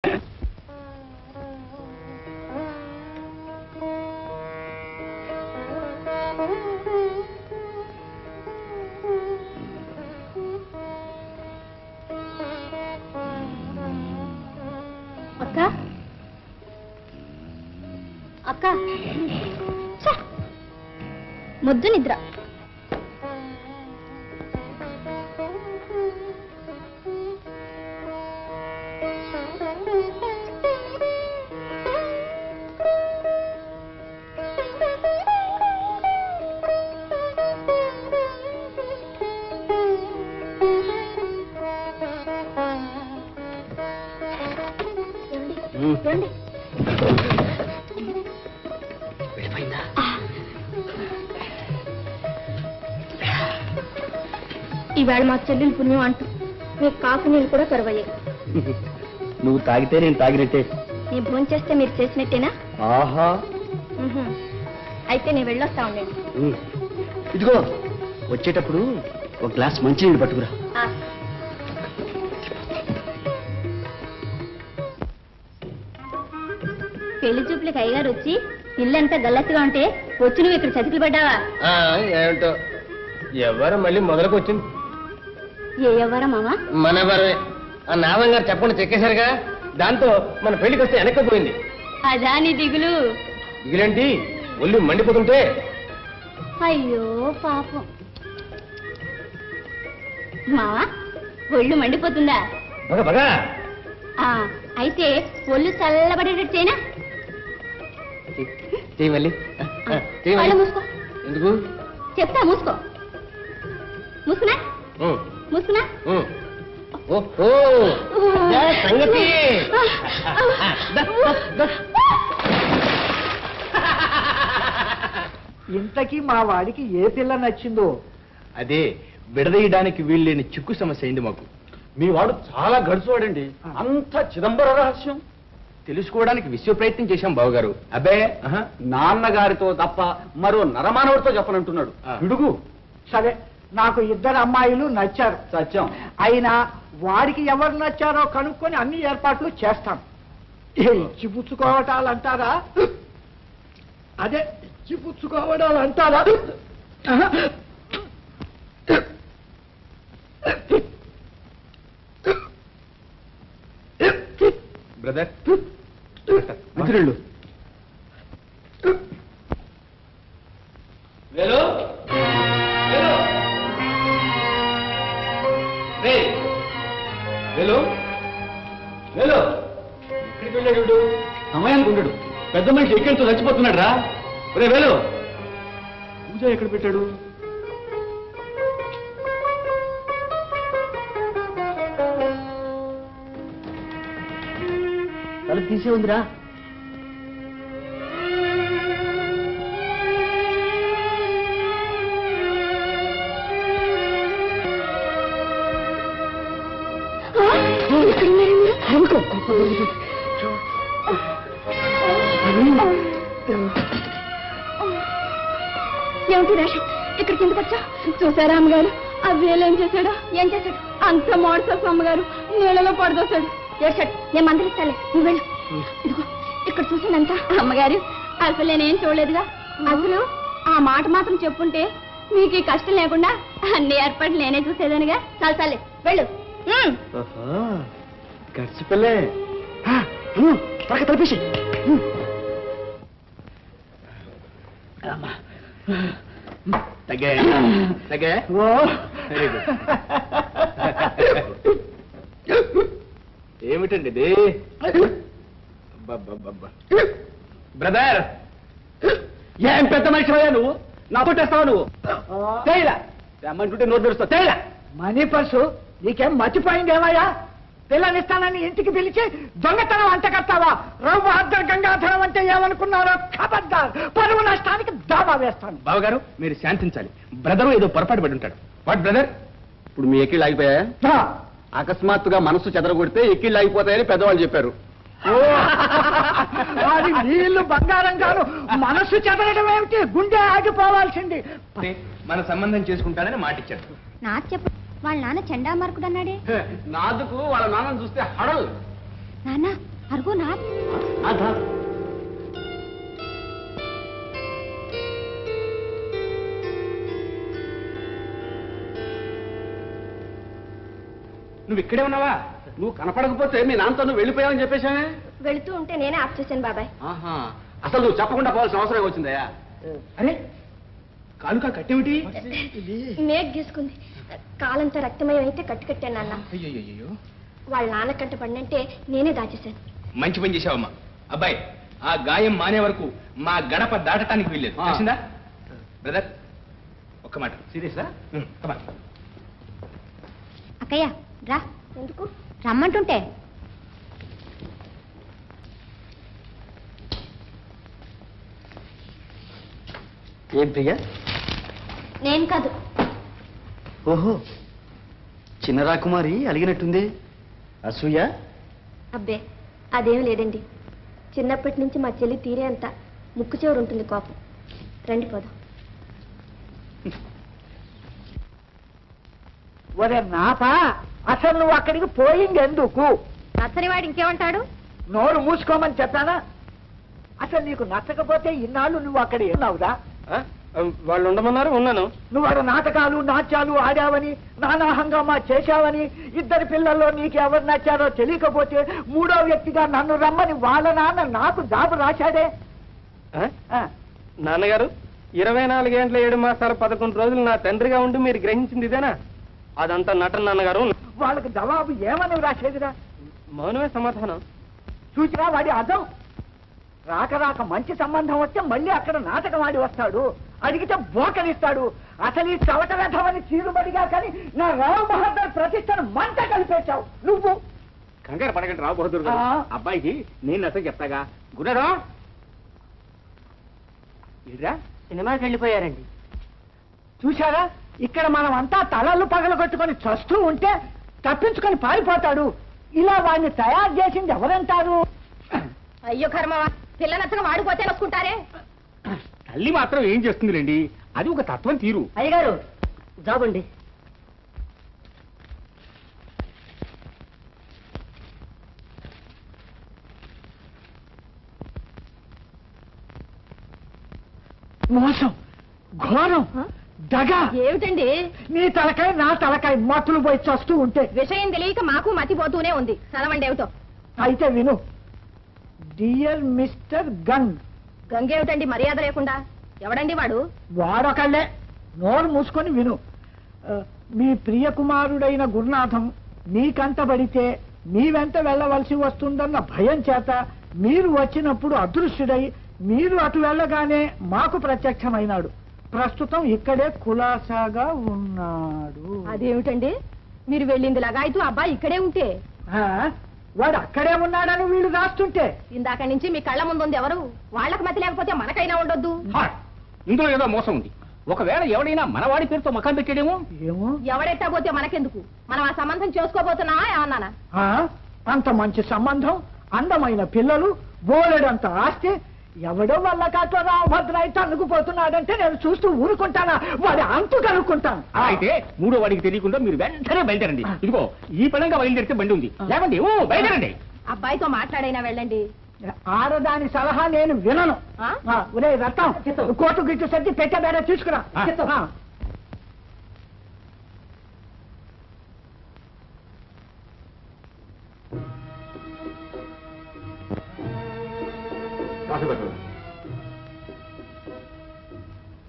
అక్క అక్క ముద్దు నిద్ర. ఈవేళ మా చెల్లెలు పుణ్యం అంటూ మీకు కాఫీ నీళ్ళు కూడా కరువయ్యాయి. నువ్వు తాగితే నేను తాగినట్టే. నేను భోజనం చేస్తే మీరు చేసినట్టేనా? ఆహా, అయితే నేను వెళ్ళొస్తా ఉండండి. ఇదిగో వచ్చేటప్పుడు ఒక గ్లాస్ మంచినీళ్ళు పట్టుకురా. పెళ్లి చూపులకి అయ్యగారు వచ్చి ఇల్లంతా గల్లెత్తుగా ఉంటే వచ్చి నువ్వు ఇక్కడ చతికిలు పడ్డావా? ఏమిటో ఎవరు మళ్ళీ మొదలకు వచ్చింది. ఏ ఎవరా మామా? మన ఎవరే ఆ నావం గారు చెప్పకుండా చెక్కేశారుగా, దాంతో మన పెళ్లికి వస్తే వెనక్కిపోయింది. అదా నీ దిగులు? దిగులేంటి, ఒళ్ళు మండిపోతుంటే. అయ్యో పాపం. మావా ఒళ్ళు మండిపోతుందా? బగ బగ. అయితే ఒళ్ళు చల్లబడేటట్టు చేయనా? మళ్ళీ మూసుకో. ఎందుకు చెప్తా, మూసుకో. మూసుకున్నా మూసుకున్నా. సంగతి ఇంతకీ మా వాడికి ఏ పిల్ల నచ్చిందో? అదే విడదీయడానికి వీల్లేని చిక్కు సమస్య అయింది మాకు. మీ వాడు చాలా గడుచువాడండి. అంత చిదంబర రహస్యం తెలుసుకోవడానికి విశ్వ ప్రయత్నం చేశాం బావగారు. అబ్బే, నాన్నగారితో తప్ప మరో నరమానవుడితో చెప్పనంటున్నాడు. విడుగు. సరే, నాకు ఇద్దరు అమ్మాయిలు నచ్చారు, సత్యం. అయినా వాడికి ఎవరు నచ్చారో కనుక్కొని అన్ని ఏర్పాట్లు చేస్తాం. ఇచ్చిపుచ్చుకోవటాలు అంటారా? అదే ఇచ్చిపుచ్చుకోవడాలు అంటారా? బ్రదర్ మిత్రుళ్ళు వేలు వేలు వేలు వేలు ఎక్కడికి వెళ్ళాడు వీడు? సమయానికి ఉండడు. పెద్ద మనిషి ఎక్కడితో చచ్చిపోతున్నాడు రా. రే వేలు, పూజ ఎక్కడ పెట్టాడు? తలుపు తీసే ఉందిరా. ఏమిటి రాషం, ఇక్కడికి ఎందుకు వచ్చా? చూసారా అమ్మగారు, ఆ వేలు ఏం చేశాడు? ఏం చేశాడు? అంత మోడసస్ అమ్మగారు నీళ్ళలో పడదోశాడు. ఏడ్చాడు. నేను మందలిస్తాలే, నువ్వు వెళ్ళు. ఇదిగో ఇక్కడ చూసిందంతా అమ్మగారు. అసలు నేనేం చూడలేదుగా. అసలు ఆ మాట మాత్రం చెప్పుంటే మీకు ఈ కష్టం లేకుండా అన్ని ఏర్పాట్లు నేనే చూసేదానిగా. చాలే వెళ్ళు. గడిచి పిల్లే తలపేసి. తగ్గే తగ్గే. Very good. ఏమిటండి ఇది? బ్రదర్, ఏం పెద్ద మనిషి అయ్యా నువ్వు? నా పుట్టేస్తావా నువ్వు? తేలా తెమ్మంటుంటే నోరు తెరుస్తావు. తేలా మనీ పర్సు నీకేం మర్చిపోయిందేమయ్యా? పిల్లనిస్తానని ఇంటికి పిలిచి దొంగతనం అంటకట్టావా? రవ్వ అర్ధ గంగాధరం అంటే ఏమనుకున్నారో ఖబర్దార్. పరువు నష్టానికి దావా వేస్తాను. బావగారు, మీరు శాంతించాలి. బ్రదరు ఏదో పొరపాటు పడి ఉంటాడు. What brother? ఇప్పుడు మీ ఎక్కిళ్ళు ఆగిపోయా? అకస్మాత్తుగా మనసు చెదరగొడితే ఎక్కిళ్ళు ఆగిపోతాయని పెద్దవాళ్ళు చెప్పారు. అది నీళ్లు బంగారం గాను, మనసు చెదరడం ఏమిటి? గుండె ఆగిపోవాల్సింది. మన సంబంధం చేసుకుంటానని మాటిచ్చాడు. నాకు చెప్పు, వాళ్ళ నాన్న చండామార్కుడు అన్నాడే. నాదుకు వాళ్ళ నాన్నను చూస్తే హడలు. నాన్న అరుగో నాథ్. నువ్వు ఇక్కడే ఉన్నావా? నువ్వు కనపడకపోతే మీ నాన్నతో నువ్వు వెళ్ళిపోయావని చెప్పేశానే. వెళుతూ ఉంటే నేనే ఆఫ్ చేశాను బాబాయ్. ఆహా, అసలు నువ్వు చెప్పకుండా పోవాల్సిన అవసరం వచ్చిందయ్యా. అరే కాలుకా కట్టేమిటి? మేఘ్ గీసుకుంది. కాలంతా రక్తమయం అయితే కట్టాను నాన్న. అయ్యో, వాళ్ళ నాన్న కంట పడినంటే నేనే దాచేశాను. మంచి పని చేశావమ్మా. అబ్బాయి, ఆ గాయం మానే వరకు మా గడప దాటటానికి వీల్లేదు. తెలిసిందా? బ్రదర్, ఒక్క మాట. సీరియసా? అక్కయ్య రా. ఎందుకు రమ్మంటుంటే? ఏం ప్రియా? నేను కాదు. ఓహో, చిన్న రాకుమారి అలిగినట్టుంది. అసూయ? అబ్బే అదేం లేదండి. చిన్నప్పటి నుంచి మా చెల్లి తీరే అంత ముక్కు చివరు ఉంటుంది కోపం. రండి పోదాం. ఒరే నాపా, అసలు నువ్వు అక్కడికి పోయింది ఎందుకు? నచ్చని వాడు ఇంకేమంటాడు? నోరు మూసుకోమని చెప్పానా? అసలు నీకు నచ్చకపోతే ఇన్నాళ్ళు నువ్వు అక్కడ ఉన్నావురా? వాళ్ళు ఉండమన్నారు, ఉన్నాను. నువ్వు వాడు నాటకాలు నాట్యాలు ఆడావని, నానా హంగామా చేశావని, ఇద్దరు పిల్లల్లో నీకు ఎవరు నచ్చారో తెలియకపోతే మూడో వ్యక్తిగా నన్ను రమ్మని వాళ్ళ నాన్న నాకు జాబు రాశాడే. నాన్నగారు, 24 గంటల 7 మాసాల 11 రోజులు నా తండ్రిగా ఉండి మీరు గ్రహించింది ఇదేనా? అదంతా నటన నాన్నగారు. వాళ్ళకి జవాబు ఏమని రాసేదిరా? మౌనమే సమాధానం. చూసినా వాడి అర్థం. రాక రాక మంచి సంబంధం వస్తే మళ్ళీ అక్కడ నాటకం ఆడి వస్తాడు. అడిగితే బోకలిస్తాడు. అసలు ఈ చవట రథమని చీరుబడిగా కానీ నా రావు బహదూర్ ప్రతిష్టను మంట కలిపేశావు నువ్వు. కంగారు పడకండి రావు బహదూర్ గారు. అబ్బాయికి నేను నచ్చ చెప్తాగా. గుర్రారా ఇరా, సినిమాకి వెళ్ళిపోయారండి. చూశారా, ఇక్కడ మనం అంతా తలలు పగలగొట్టుకొని చస్తూ ఉంటే తప్పించుకొని పారిపోతాడు. ఇలా వాడిని తయారు చేసింది ఎవరంటారు? అయ్యో కర్మ, పిల్ల నచ్చగా వాడిపోతే నొక్కుంటారే. తల్లి మాత్రం ఏం చేస్తుందిలేండి, అది ఒక తత్వం తీరు. అయ్యగారు జాబండి. మోసం, ఘోరం, దగ. ఏమిటండి? నీ తలకాయ నా తలకాయ మత్తులు పోయి చస్తూ ఉంటే విషయం తెలియక మాకు మతిపోతూనే ఉంది. చదవండి ఏమిటో. అయితే విను. Dear mister గంగ్. గంగేమిటండి మర్యాద లేకుండా? ఎవడండి వాడు? వాడొకళ్ళే. నోరు మూసుకొని విను. మీ ప్రియ కుమారుడైన గురునాథం నీకంటబడితే మీ వెంట వెళ్ళవలసి వస్తుందన్న భయం చేత మీరు వచ్చినప్పుడు అదృశ్యుడై మీరు అటు వెళ్ళగానే మాకు ప్రత్యక్షమైనాడు. ప్రస్తుతం ఇక్కడే కులాసాగా ఉన్నాడు. అదేమిటండి మీరు వెళ్ళింది లగాయితూ అబ్బాయి ఇక్కడే ఉంటే? వాడు అక్కడే ఉన్నాడని వీళ్ళు రాస్తుంటే ఇందాక నుంచి మీ కళ్ళ ముందు ఉంది ఎవరు? వాళ్ళకి మతి లేకపోతే మనకైనా ఉండొద్దు. ఇందులో ఏదో మోసం ఉంది. ఒకవేళ ఎవడైనా మనవాడి పేరుతో మకాం పెట్టాడేమో. ఏమో, ఎవడెట్టా పోతే మనకెందుకు? మనం ఆ సంబంధం చేసుకోబోతున్నావా ఏమన్నానా? అంత మంచి సంబంధం, అందమైన పిల్లలు, బోలెడంత ఆస్తి. ఎవడో వల్ల కాట్లో రామభద్రాయి తన్నుకుపోతున్నాడంటే నేను చూస్తూ ఊరుకుంటానా? వాడి అంతు కనుక్కుంటాను. అయితే మూడో వాడికి తెలియకుండా మీరు వెంటనే బయలుదేరండి. ఇదిగో ఈ పనంగా బయలుదేరితే బండి ఉంది. లేవండి, బయలుదేరండి. అబ్బాయితో మాట్లాడైనా వెళ్ళండి. ఆడదాని సలహా నేను వినను. ఒరే రత్నం, కోటు గిట్టు సర్ది పెట్టే బేడ తీసుకురా.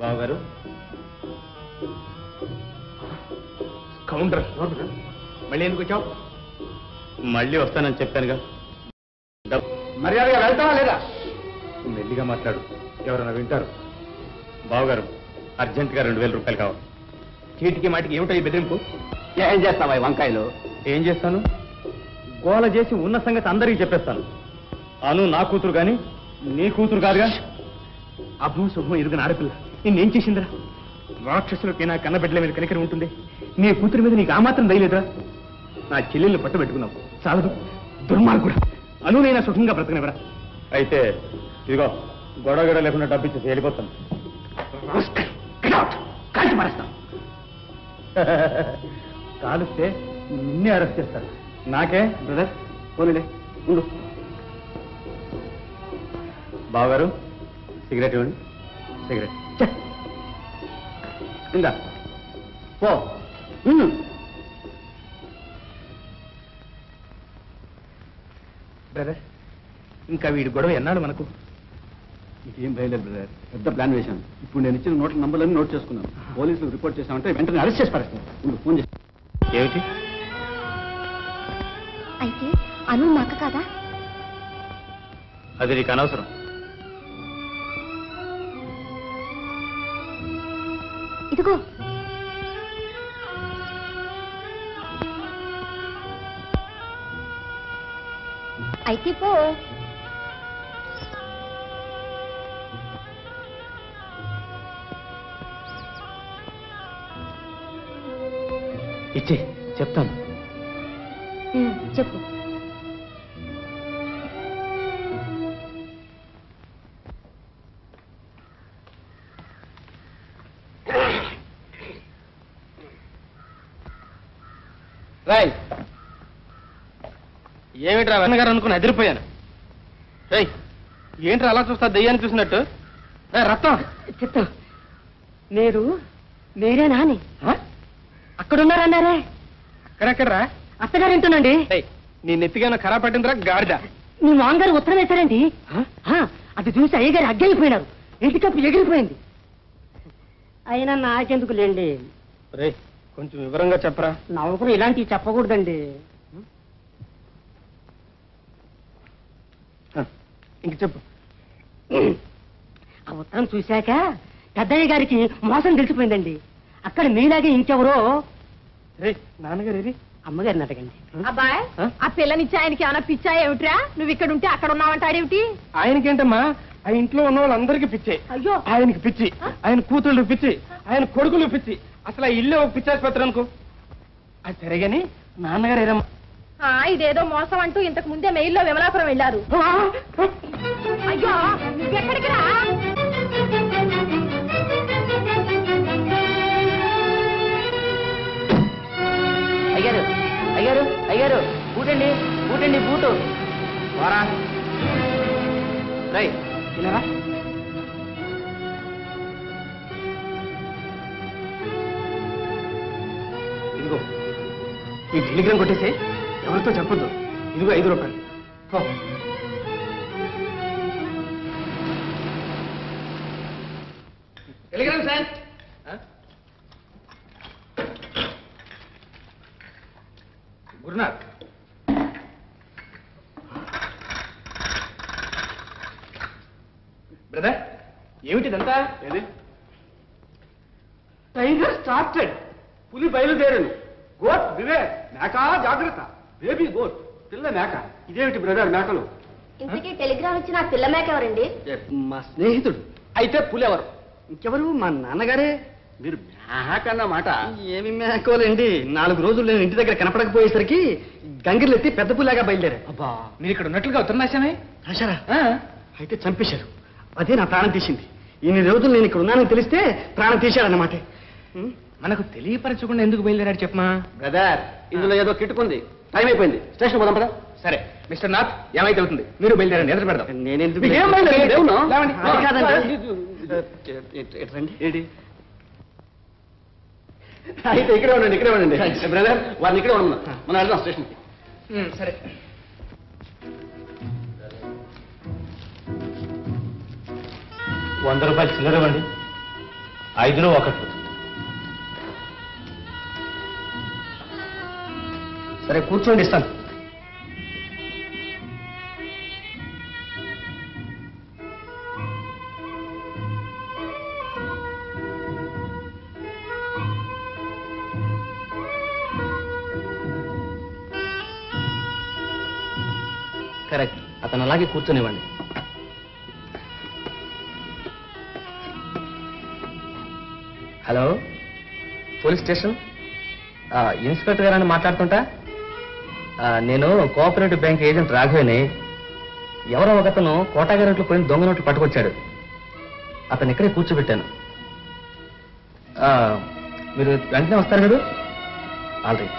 బావగారు, కౌంటర్ మళ్ళీ ఎందుకు వచ్చావు? మళ్ళీ వస్తానని చెప్పానుగా. మర్యాదగా వెళ్తావా లేదా? మెల్లిగా మాట్లాడు, ఎవరైనా వింటారు. బావగారు, అర్జెంటుగా 2000 రూపాయలు కావాలి. చీటికి మాటికి ఏమిటో ఈ బెదిరింపు? ఏం చేస్తావా ఈ వంకాయలు? ఏం చేస్తాను? గోల చేసి ఉన్న సంగతి అందరికీ చెప్పేస్తాను. అను నా కూతురు కానీ నీ కూతురు కాదుగా. అభం శుభం ఎదుగున ఆడపిల్ల నిన్నేం చేసిందిరా? రాక్షసులకి నా కన్నబిడ్డల మీద కనికరి ఉంటుంది. నీ కూతురి మీద నీకు ఆ మాత్రం దయలేదురా? నా చెల్లెల్ని పట్టుబెట్టుకున్నావు, చాలదు దుర్మార్గుడు. అనునైనా సుఖంగా బ్రతకనివరా? అయితే ఇదిగో గొడవ లేకుండా డబ్బిచ్చేసి వెళ్ళిపోతాను. కాల్చి మారేస్తాను. కాలుస్తే నిన్నే అరెస్ట్ చేస్తాను. నాకే బ్రదర్ పోనీలే ఉండు. బావగారు సిగరెట్ ఇవ్వండి. సిగరెట్ ఇందా పో. బ్రదర్, ఇంకా వీడి గొడవ ఎన్నాడు మనకు? ఇదేం బయలుదేరు బ్రదర్, పెద్ద ప్లాన్ వేశాను. ఇప్పుడు నేను ఇచ్చిన నోట్ల నంబర్లన్నీ నోట్ చేసుకున్నాను. పోలీసులు రిపోర్ట్ చేశామంటే వెంటనే అరెస్ట్ చేసి పడేస్తాను. ఫోన్ చేసి ఏమిటి? అయితే అను మా అక్క కాదా? అది నీకు అనవసరం. ఇదిగో అయితే పో. ఇచ్చే చెప్తాను. చెప్పు. రాయ్, ఏమిట్రా వెన్నగారు అనుకుని ఎదిరిపోయాను. ఏంట్రా అలా చూస్తా దెయ్యాన్ని చూసినట్టు? రత్నం చెప్తా. మీరేనా అని అక్కడున్నారన్నారే. అక్కడెక్కడరా? అత్తగారింటోనండి. నీ నెత్తిగా ఖరా పట్టిందిరా గాడిద. మీ మామగారు ఉత్తరం వేశారండి. అది చూసి అయ్యగారు అగ్గైపోయినారు. ఇంటికప్పు ఎగిరిపోయింది. అయినా నాకెందుకు లేండి. రే, కొంచెం వివరంగా చెప్పరా. నవ్వుకుని ఇలాంటివి చెప్పకూడదండి. ఇంక చెప్పు. ఆ ఉత్తరం చూశాక పెద్దయ్య గారికి మోసం తెలిసిపోయిందండి. అక్కడ మీలాగే ఇంకెవరో నాన్నగారు అమ్మగారిని అడగండి. అబ్బాయ్, ఆ పిల్లనిచ్చి ఆయనకి ఏమైనా పిచ్చా ఏమిట్రా? నువ్వు ఇక్కడ ఉంటే అక్కడ ఉన్నావంటాడేమిటి? ఆయనకేంటమ్మా, ఆ ఇంట్లో ఉన్న వాళ్ళందరికీ పిచ్చి. అయ్యో, ఆయనకి పిచ్చి, ఆయన కూతుళ్ళు పిచ్చి, ఆయన కొడుకులు పిచ్చి, అసలు ఆ ఇల్లే ఒక పిచ్చాసుపత్రి అనుకో. అది సరేగాని నాన్నగారు ఏదమ్మా? ఇదేదో మోసం అంటూ ఇంతకు ముందే మెయిల్లో విమలాపురం వెళ్ళారు. అయ్యో, నువ్వెక్కడికి రా? అయ్యారు అయ్యారు అయ్యారు బూటండి బూటండి బూటు వారా రై తినరా. ఇదిగో ఈ టెలిగ్రామ్ కొట్టేసి ఎవరితో చెప్పొద్దు. ఇదిగో 5 రూపాయలు. Telegram sir. గురునాథ్, బ్రదర్, ఏమిటిదంతా? ఏది? టైగర్ స్టార్టెడ్, పులి బయలుదేరను, గోట్ వివే, మేక జాగ్రత్త, బేబీ గోట్, పిల్ల మేక. ఇదేమిటి బ్రదర్ మేకలు? ఇంతకీ టెలిగ్రామ్ ఇచ్చిన ఆ పిల్ల మేక ఎవరండి? మా స్నేహితుడు. అయితే పులి ఎవరు? ఇంకెవరు? మా నాన్నగారే. మీరు మేకన్నమాట. ఏమి మేకోలేండి. 4 రోజులు నేను ఇంటి దగ్గర కనపడకపోయేసరికి గంగిర్లెత్తి పెద్ద పులాగా బయలుదేరా. అబ్బా, మీరు ఇక్కడ ఉన్నట్లుగా ఉత్తరం రాశామే. రాశారా? అయితే చంపేశారు. అదే నా ప్రాణం తీసింది. ఇన్ని రోజులు నేను ఇక్కడ ఉన్నానని తెలిస్తే ప్రాణం తీశాడన్నమాట. మనకు తెలియపరచకుండా ఎందుకు బయలుదేరాడు చెప్పమా? బ్రదర్, ఇందులో ఏదో కిట్టుకుంది. టైం అయిపోయింది, స్టేషన్ పోదాం పదా. సరే మిస్టర్ నాథ్, ఏమైతే అవుతుంది, మీరు బయలుదేరండి, ఎదురు పెడదాం. నేనెందుకు మీకేం బయలుదేరేది? ఏమన్నా? లేవండి. అది కాదండి. ఏంటి? అయితే ఇక్కడే ఉండండి. బ్రదర్, వారిని ఇక్కడే ఉన్నాం. మనం వెళ్దాం స్టేషన్కి. సరే. ₹100 చిల్లర ఇవ్వండి. 5లో 1. సరే కూర్చోండి, ఇస్తాను. కరెక్ట్, అతను అలాగే కూర్చొనివ్వండి. Hello, police station. ఇన్స్పెక్టర్ గారని మాట్లాడుతుంటా. నేను కోఆపరేటివ్ బ్యాంక్ ఏజెంట్ రాఘవేని. ఎవరో ఒకతను కోటాగారింట్లో పోయిన దొంగ నోట్లు పట్టుకొచ్చాడు. అతను ఇక్కడే కూర్చోబెట్టాను. మీరు వెంటనే వస్తారు కదా? All right.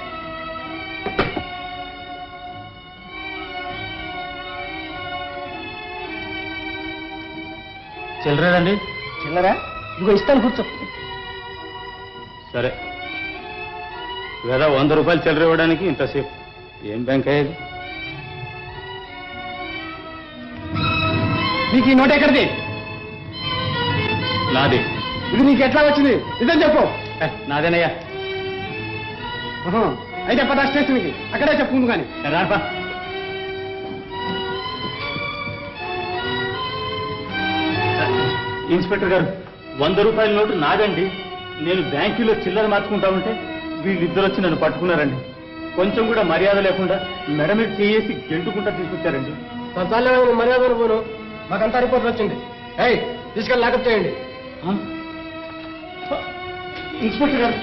చిల్లరేదండి? చిల్లరా ఇదిగో ఇస్తాను, కూర్చో. సరే, లేదా 100 రూపాయలు చిల్లర ఇవ్వడానికి ఇంతసేపు ఏం బ్యాంక్ అయ్యేది? నీకు ఈ నోట్ ఎక్కడిది? నాది. ఇది నీకు ఎట్లా వచ్చింది? ఇదని చెప్పు. నాదేనయ్యా. అయితే పద స్టేషన్కి, అక్కడే చెప్పుకుందు కానీ. రాపా. ఇన్స్పెక్టర్ గారు, 100 రూపాయల నోటు నాదండి. నేను బ్యాంకులో చిల్లర మార్చుకుంటా ఉంటే వీళ్ళిద్దరు వచ్చి నన్ను పట్టుకున్నారండి. కొంచెం కూడా మర్యాద లేకుండా మెడ మీద చేసి గెంటుకుంటా తీసుకొచ్చారండి. మర్యాద పోను, మాకంతా రిపోర్ట్ వచ్చింది. తీసుకెళ్ళి లాకప్ చేయండి. ఇన్స్పెక్టర్ గారు,